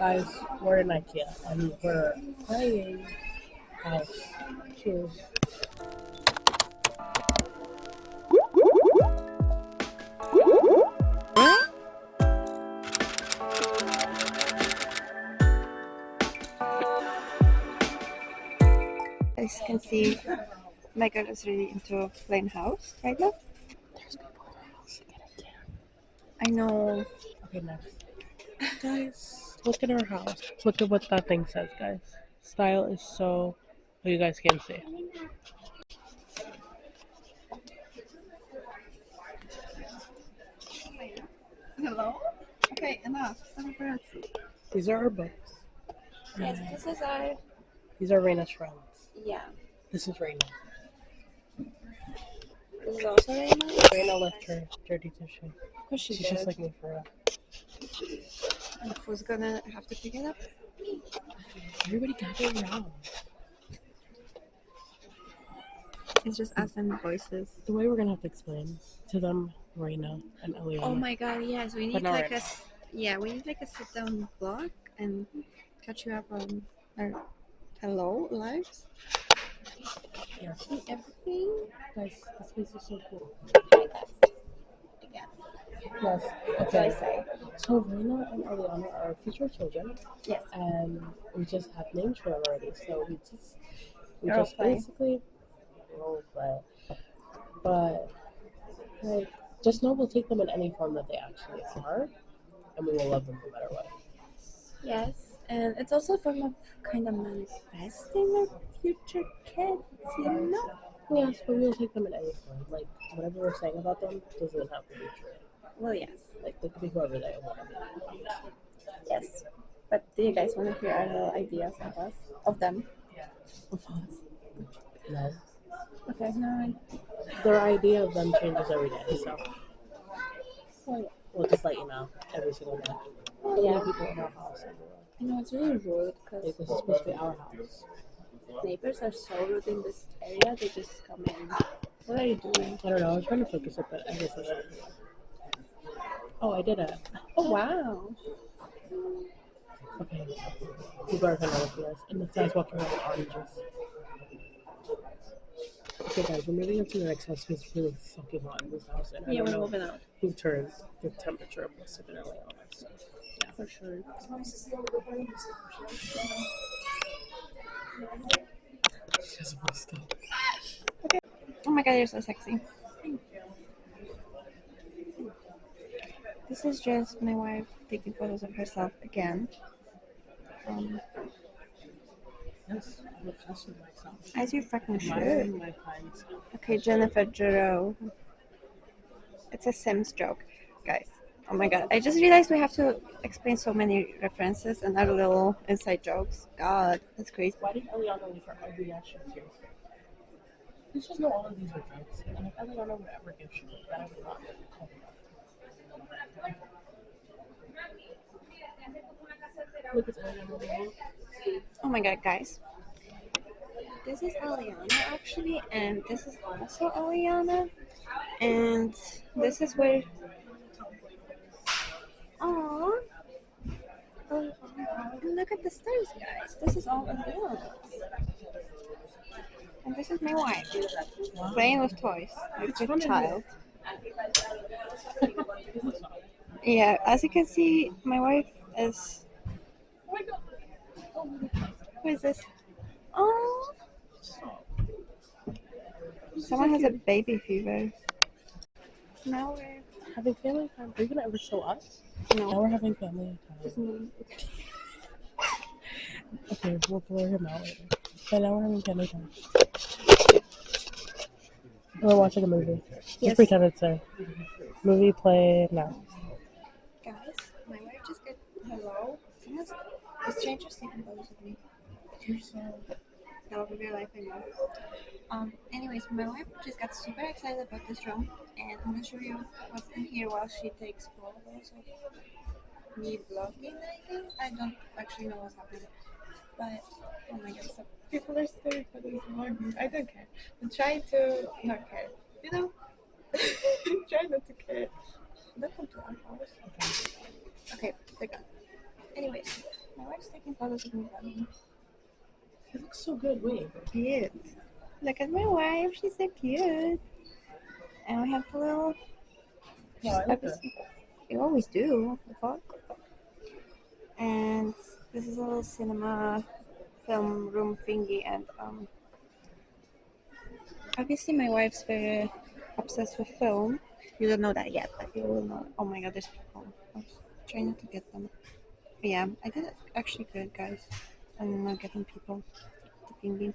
Guys, we're in IKEA and we're playing house. Cheers. As you can see, my girl is really into playing house right now. There's people in our house again. I can't. I know. Okay, next. Guys, look at our house. Look at what that thing says, guys. Style is so... Oh, you guys can't see. Hello? Okay, enough. These are our books. Yes, this is our... These are Raina's friends. Yeah. This is Raina. This is also Raina. Raina left her dirty tissue. Of course she She's did. just like me for real. And who's gonna have to pick it up? Everybody gather around. It's just us and voices. The way we're gonna have to explain to them, Raina and Eliana. Oh my god, yes. We need not like right we need like a sit-down vlog and catch you up on our hello lives. Yes. See everything. Guys, this place is so cool. Hi guys. Again. Yes. What do I Okay. say? So Raina and Eliana are our future children, Yes. and we just have names for them already. So we Role just play. basically role play. But like, just know we'll take them in any form that they actually are, and we will love them no matter what. Yes. And it's also a form of kind of manifesting our future kids, you know? Yes, but we'll take them in any form. Like, whatever we're saying about them doesn't have to be true. Well, yes. Like, they could be whoever they want to be. Yes. But do you guys want to hear our little ideas of us? Of them? No. Okay, no. Their idea of them changes every day, so we'll just let you know every single day. Yeah. People in our house everywhere. I know it's really rude Like, because this is supposed to be our house. neighbors are so rude in this area. They just come in. What are you doing? I don't know. I was trying to focus it, but I guess I didn't. Oh, I did it. Oh wow! Okay. People are kind of looking at us, and this guy's walking around with oranges. Okay, guys, we're moving up to the next house because it's really fucking hot in this house, and I Yeah, don't we're know moving out who turned the temperature up significantly on us. So. yeah, for sure. She doesn't want to stop. Oh my god, you're so sexy. This is just my wife taking photos of herself again. Yes, I'm obsessed with myself. As you fucking should. Admiring my fine self. Okay, Jennifer Giroux. It's a Sims joke, guys. Oh my god, I just realized we have to explain so many references and other little inside jokes. God, that's crazy. Why did Eliana leave her ugly ass shirt here? You should know all of these are jokes, and if Eliana would ever give shit like that, I would not call her out. Look at Eliana. Oh my god, guys. This is Aliana actually, and this is also Aliana. And this is where. Aww. Oh, look at the stars, guys. This is all Aliana. And this is my wife playing with toys like a child. Yeah, as you can see, my wife is. Who is this? Oh, someone has a baby fever. Now we're Having family time. Are you gonna ever show us? Now no. we're having family time. Okay, we'll blur him out later. But now we're having family time. We're watching a movie. Yes. Just pretend it's there. Movie play now. Guys, my wife just got hello. Someone's a stranger taking photos of me. You're so out of your life, I know. Anyways, my wife just got super excited about this room, and I'm gonna show you what's in here while she takes photos of me vlogging. I think I don't actually know what's happening, but oh my god, so people are staring for this vlogging. I don't care. I'm trying to not care. You know, try not to care. Don't come to our house. Okay, they're gone. Anyways, My wife's taking photos of me. It looks so good. Wait. Cute. Look at my wife. She's so cute. And we have a little. Yeah, I like that. You always do. The fuck. And this is a little cinema film room thingy, and obviously my wife's very obsessed with film. You don't know that yet, but you will know. Oh my god, there's people. I was trying not to get them. But yeah, I did it actually good, guys. I'm not getting people to thingy.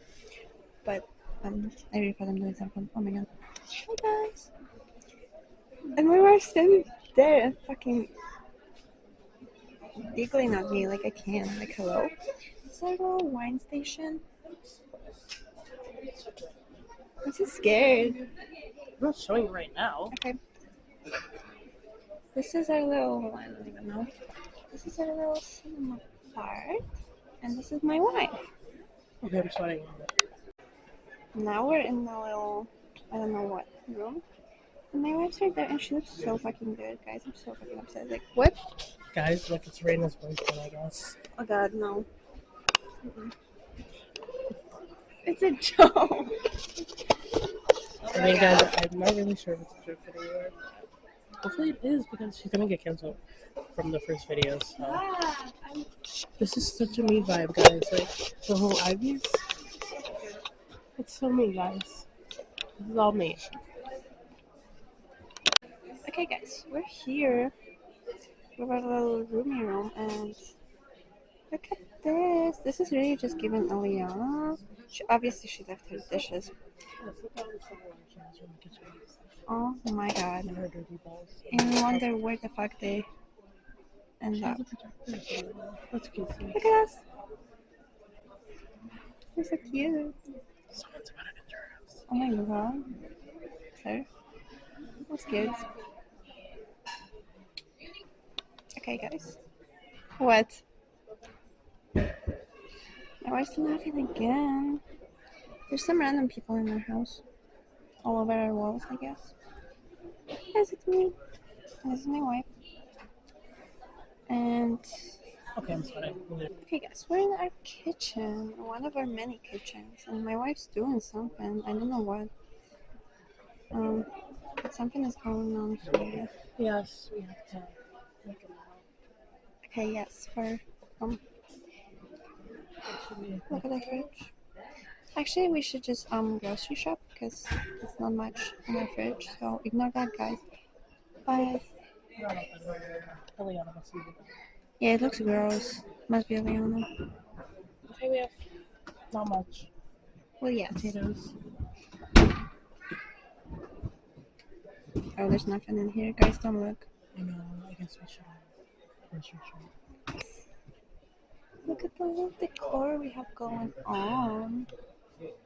But I really thought I'm doing something. Oh my god. Hi guys. And my wife's standing there and fucking giggling at me like I can. Like, hello? Is that a little wine station? I'm so scared. I'm not showing it right now. Okay. This is our little, I don't even know. This is our little cinema part. And this is my wife. Okay, I'm sweating. Now we're in the little, I don't know what room. And my wife's right there and she looks so fucking good, guys. I'm so fucking upset. Like, what? Guys, look, it's Raina's boyfriend, I guess. Oh god, no. Mm-mm. It's a joke. I mean, guys, I'm not really sure if it's a joke anymore. Hopefully it is, because she's gonna get canceled from the first video, so. This is such a me vibe, guys. Like, the whole Ivy's. It's so me, guys. This is all me. Okay, guys, we're here. We've got a little roomy room, and look at this. This is really just giving Eliana. Obviously, she left her dishes. Oh my god. And her dirty balls. And you wonder where the fuck they end up. That's cute. Look at us. We're so cute. Someone's about to enter her house. Oh my god. So, I'm scared. Okay, guys. What? My wife's laughing again. There's some random people in our house. All over our walls, I guess. Yes, it's me. This is my wife. And Okay, I'm sorry. okay, guys, we're in our kitchen, one of our many kitchens, and my wife's doing something. I don't know what. But something is going on here. Yes, we have to make it out. Okay, yes, for look at the fridge. Actually, we should just grocery shop because there's not much in our fridge, so ignore that, guys. But Eliana must be with us. yeah, it looks gross. Must be Eliana. Okay, we have not much. Well, yes. Potatoes. Oh, there's nothing in here, guys. Don't look. I know, I guess we should have grocery shop. Look at the little decor we have going on.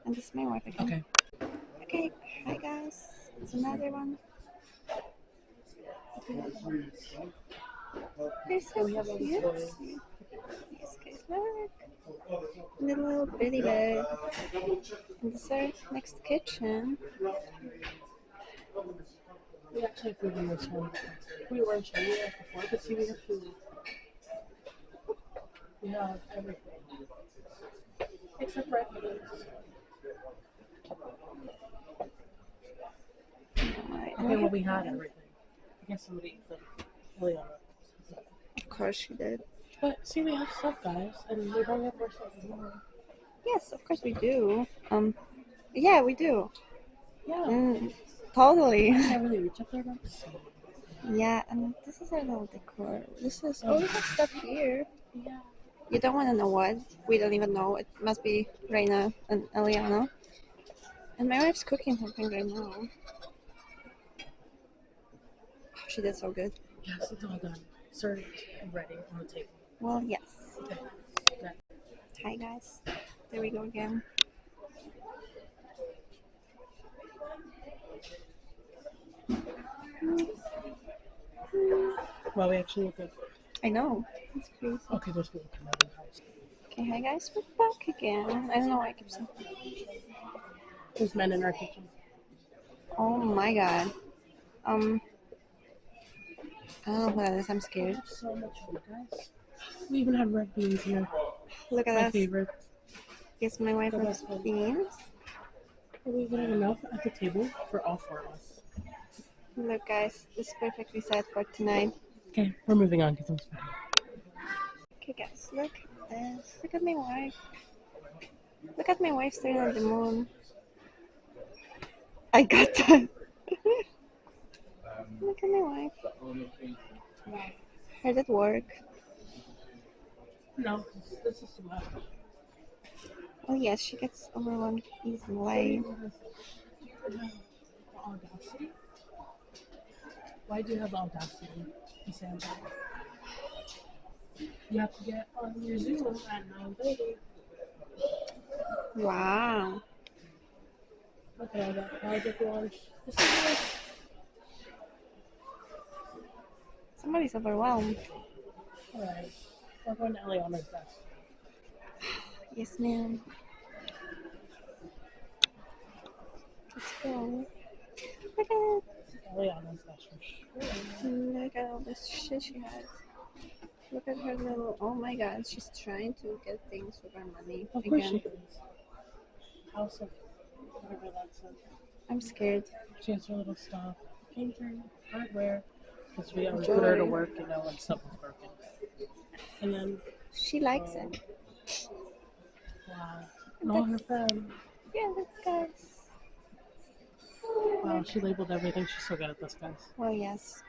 And this is my wife again. Okay. Okay, hi guys. It's another one. They're so cute. Yes, guys, look. Little bitty bed. And this is our next kitchen. We actually have food in this one. We weren't showing it before, but see, we have food. We have everything. Except for potatoes. Okay, well, we had everything. I guess somebody ate them. Eliana. Of course she did. But see, we have stuff, guys, and we don't have more stuff anymore. Yes, of course we do. Yeah, we do. Yeah. Totally. I can't really reach up there, but Yeah, and this is our little decor. This is we have stuff here. yeah. You don't want to know what. We don't even know. It must be Reina and Eliana. And my wife's cooking something right now. Oh, she did so good. Yes, it's all done. Served and ready on the table. Well, yes. Okay. Yeah. Hi, guys. There we go again. Well, we actually look good. I know. It's crazy. Okay, there's people coming out of the house. Okay, hi, guys. We're back again. I don't know why I keep saying. There's men in our kitchen. Oh my god. I don't know what that is. I'm scared. So much food, guys. We even had red beans here. Look at My us. favorite. Yes, my wife The loves best one. beans. We even have enough at the table for all four of us. Look, guys, this is perfectly set for tonight. Okay, we're moving on because I'm sweating. Okay, guys, look at this. Look at my wife. Look at my wife staring at the moon. I got that. Look at my wife. How did it work? No, this is too much. Oh, yes, she gets overwhelmed easily. The audacity? Why do you have the audacity to say that? You have to get on your Zoom at 9:30. Wow. Look at all that project launch. This is like, Somebody's overwhelmed. alright. We're going to Eliana's desk. Yes, ma'am. Let's go. Look at Eliana's desk for sure. Look at all this shit she has. Look at her little. Oh my god, she's trying to get things with her money Of course again. she is. House of whatever that says. I'm scared. She has her little stuff. Painter, hardware. Because we put her Jewelry. to work, you know, when stuff was broken. And then, She likes it. wow. And all her friends. Yeah, look, guys. Wow, she labeled everything. She's so good at this, guys. Well, yes.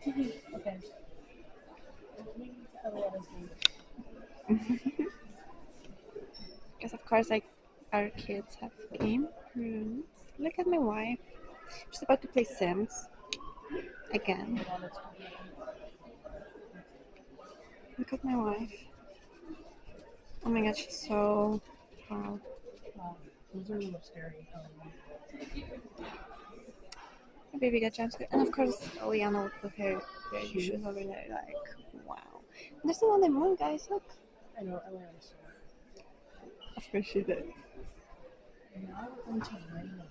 Okay. Eliana's desk. Because of course, like our kids have game rooms. Look at my wife. She's about to play Sims again. Eliana's desk. Look at my wife. Oh my god, she's so proud. Wow. Those are a little scary. My baby got jump scared. And of course, Liana would put her shoes over there. Like, wow. And there's still on the moon, guys. Look. I know, Eliana's desk. Of course she did. And now we're going to Reina.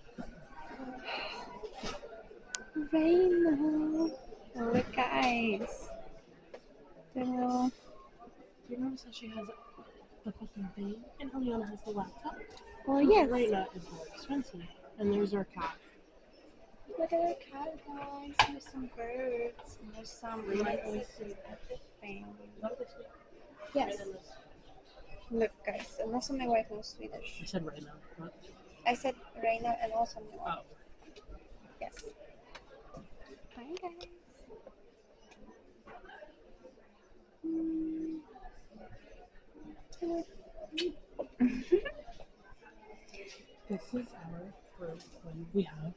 Rainbow. Oh, look, guys. The little. Do you notice how she has the fucking thing? And Eliana has the laptop? Well, yes. Reina is more expensive. And there's our cat. Look at our cat, guys. There's some birds. And there's some thing. Yes. Look, guys. And also my wife knows Swedish. I said Reina. What? I said Reina and also my wife. Oh. Yes. Hi, guys. This is our room when we have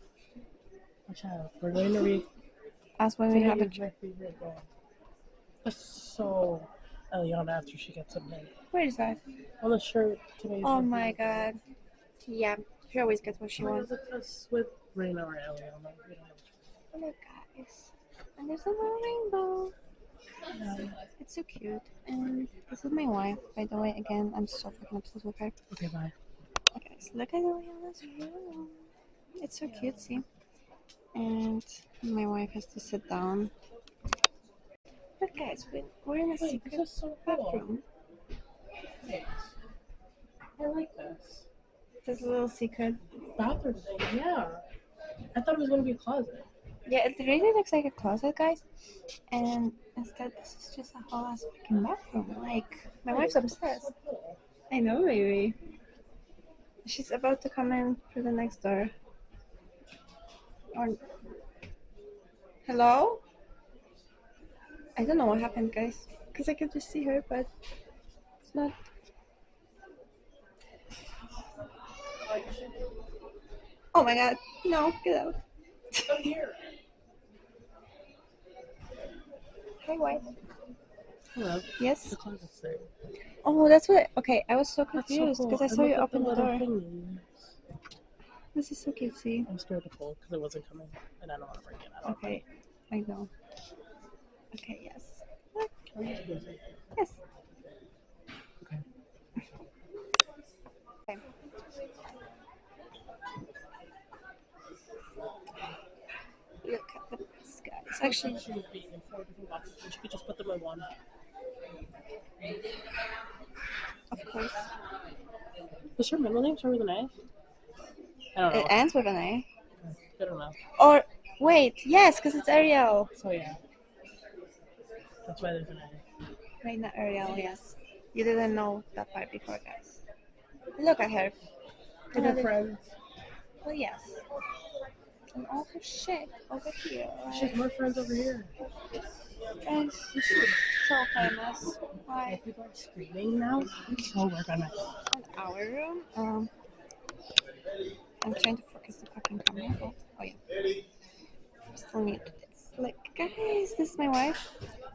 a child. We're going to read. As when we have a. my favorite book. That's so Eliana after she gets a name. Where is that? On the shirt today. Oh my god. Yeah, she always gets what she wants. It's with Reina or Eliana. We don't have a choice. Look, guys. And there's a little rainbow. Yeah. It's so cute. And this is my wife, by the way. Again, I'm so fucking obsessed with her. Okay, bye. Okay, so look at Eliana's room. It's so cutesy. And my wife has to sit down. Look, guys, we're in a Wait, secret this is so cool. bathroom. Thanks. I like this. There's a little secret. Bathroom thing, yeah. I thought it was going to be a closet. Yeah, it really looks like a closet, guys. And instead, this is just a whole ass fucking bathroom. Like, my wife's obsessed. I know, baby. She's about to come in through the next door. Or... Hello? I don't know what happened, guys. Because I could just see her, but it's not. Oh my god. No, get out. Come here. Hi, wife. Hello. Yes? The closet's there. Oh, that's what. Okay, I was so That's so confused cool. because I saw you looked at open the little door. thingies. This is so cutesy. I'm scared to pull because it wasn't coming, and I don't want to bring it out. Okay, I know. Okay, yes. Are you busy? Yes. Okay. Okay. Look at this, guys. actually, She was being in 4 different boxes, but she could just put them in one. of course, Does her middle name start with an A? I don't know. it ends with an A. I don't know. Or wait, yes, because it's Ariel. So yeah, that's why there's an A. Right, not Ariel. Yes, you didn't know that part before, guys. Look at her. And her friends. Well, yes. And all her shit over here. She has more friends over here. And she's so famous. Why? People are screaming now. So we're gonna. In our room. I'm trying to focus the fucking camera. Oh yeah. Still need this. Like, guys, this is my wife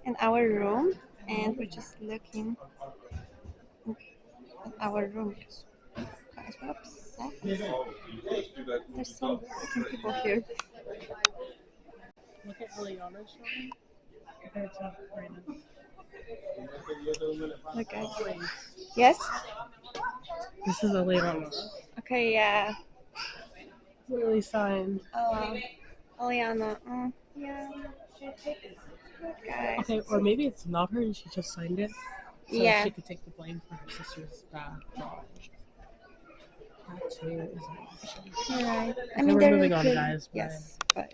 in our room, and we're just looking at our room because, guys, we're upset. There's some fucking people here. Look at Liliana's room. Compared to Brandon's. Look, guys. Yes. This is a Liliana. Okay. Yeah. Lily signed. Oh, Eliana. Yeah. Guys. Okay, or maybe it's not her and she just signed it. So Yeah. she could take the blame for her sister's bad drawing. That too is an option. All right. I Okay, mean, we're they're moving on, good. guys. Bye. Yes, but